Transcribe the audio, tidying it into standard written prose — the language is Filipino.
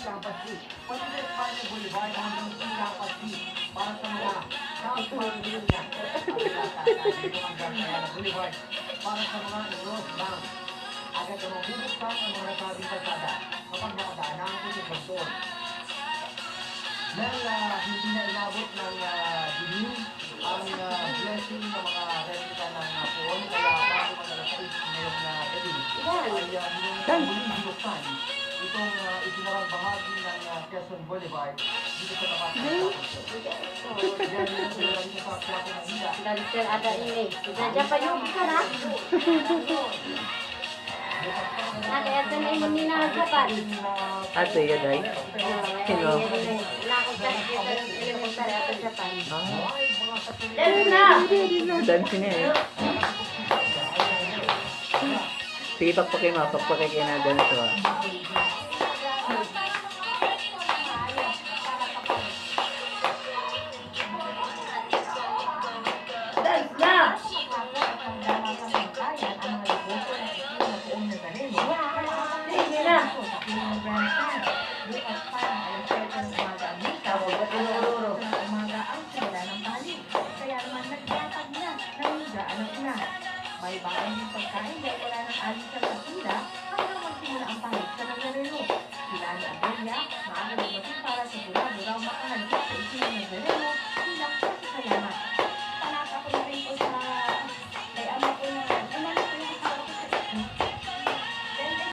Campus C. Pati sa Espanya Boulevard hanggang C Campus C para sa mga South Pangilinan at dito hanggang Ayala Boulevard para sa mga North Bank. Agad na mabubuksan ang mga nasabing kalsada kapag nakadaan na ang puso doon. Dahil hindi na inabot ng dilim ang blessing ng mga replika ng pool, kaya bago mag-alas 6 ngayong gabi, ay muling binuksan itong itinarang bahagi ng Quezon Boulevard dito sa tapat ng Tapos. Kaya dito sa Quiapo, Manila. Dalitan ada ini. Sudah pa yung bisa na. Ada ito na yung minagapan. Ato yun ay? Sino? Lakot ka dito ng elementary ato Japan. Dali na! Dansin niya eh. Sige, pagpakay kayo na danso ah. Dance na! Sige na! Tawag ba tinururo? Umaga ang sila ng balik. Kaya naman nagtatag na ng higaan ng ina. May baon din pagkain dahil wala ng alis sa kapila hanggang magsimula ang pahit sa naglareno. Sila ni Adelia, maaga na